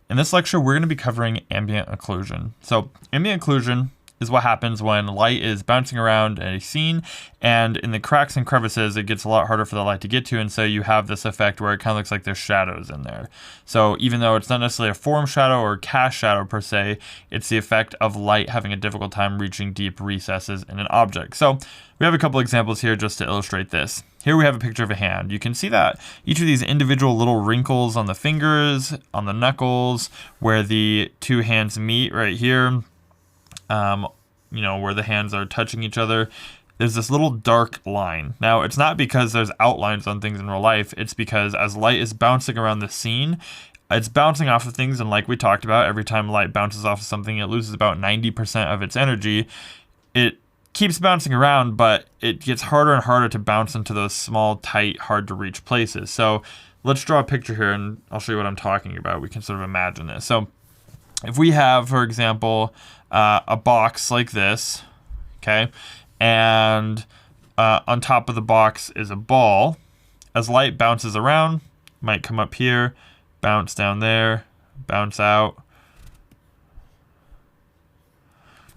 In this lecture, we're going to be covering ambient occlusion. So ambient occlusion is what happens when light is bouncing around a scene, and in the cracks and crevices, it gets a lot harder for the light to get to, and so you have this effect where it kind of looks like there's shadows in there. So even though it's not necessarily a form shadow or cast shadow per se, it's the effect of light having a difficult time reaching deep recesses in an object. So we have a couple examples here just to illustrate this. Here we have a picture of a hand. You can see that each of these individual little wrinkles on the fingers, on the knuckles, where the two hands meet right here, you know, where the hands are touching each other, there's this little dark line. Now, it's not because there's outlines on things in real life. It's because as light is bouncing around the scene, it's bouncing off of things, and like we talked about, every time light bounces off of something, it loses about 90% of its energy. It keeps bouncing around, but it gets harder and harder to bounce into those small, tight, hard to reach places. So let's draw a picture here, and I'll show you what I'm talking about. We can sort of imagine this. So if we have, for example, a box like this, okay, and on top of the box is a ball. As light bounces around, might come up here, bounce down there, bounce out.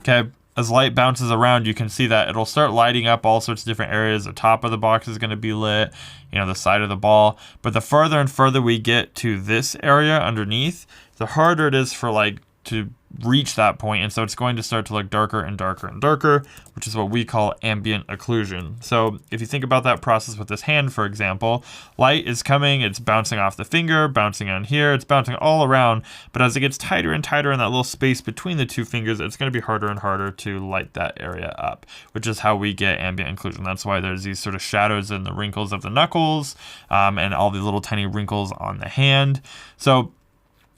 Okay, as light bounces around, you can see that it'll start lighting up all sorts of different areas. The top of the box is going to be lit, you know, the side of the ball. But the further and further we get to this area underneath, the harder it is for light to reach that point, and so it's going to start to look darker and darker and darker, which is what we call ambient occlusion. So if you think about that process with this hand, for example, light is coming, it's bouncing off the finger, bouncing on here, it's bouncing all around, but as it gets tighter and tighter in that little space between the two fingers, it's going to be harder and harder to light that area up, which is how we get ambient occlusion. That's why there's these sort of shadows in the wrinkles of the knuckles, and all the little tiny wrinkles on the hand. So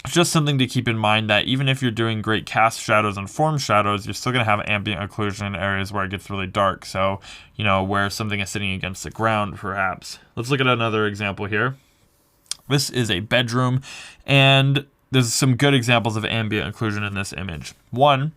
it's just something to keep in mind that even if you're doing great cast shadows and form shadows, you're still going to have ambient occlusion in areas where it gets really dark. So, you know, where something is sitting against the ground, perhaps. Let's look at another example here. This is a bedroom, and there's some good examples of ambient occlusion in this image. One,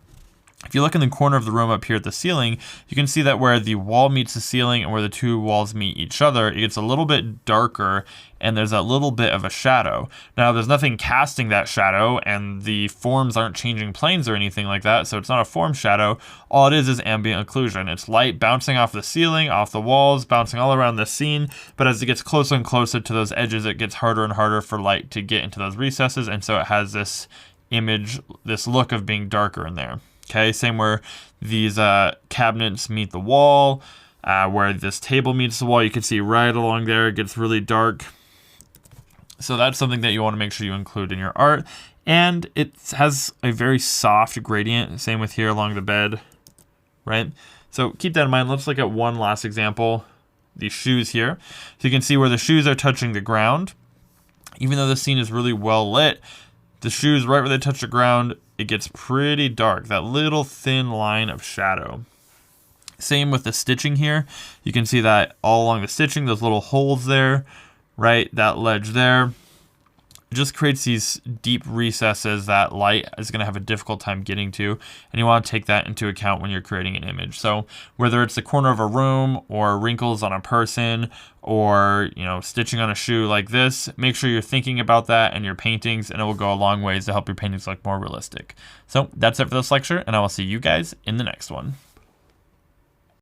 if you look in the corner of the room up here at the ceiling, you can see that where the wall meets the ceiling and where the two walls meet each other, it gets a little bit darker, and there's a little bit of a shadow. Now, there's nothing casting that shadow, and the forms aren't changing planes or anything like that, so it's not a form shadow. All it is ambient occlusion. It's light bouncing off the ceiling, off the walls, bouncing all around the scene, but as it gets closer and closer to those edges, it gets harder and harder for light to get into those recesses, and so it has this image, this look of being darker in there. Okay, same where these cabinets meet the wall, where this table meets the wall, you can see right along there, it gets really dark. So that's something that you want to make sure you include in your art. And it has a very soft gradient, same with here along the bed, right? So keep that in mind. Let's look at one last example, these shoes here. So you can see where the shoes are touching the ground. Even though the scene is really well lit, the shoes, right where they touch the ground, it gets pretty dark, that little thin line of shadow. Same with the stitching here. You can see that all along the stitching, those little holes there, right? That ledge there. It just creates these deep recesses that light is going to have a difficult time getting to, and you want to take that into account when you're creating an image. So whether it's the corner of a room or wrinkles on a person or, you know, stitching on a shoe like this, make sure you're thinking about that in your paintings, and it will go a long ways to help your paintings look more realistic. So that's it for this lecture, and I will see you guys in the next one.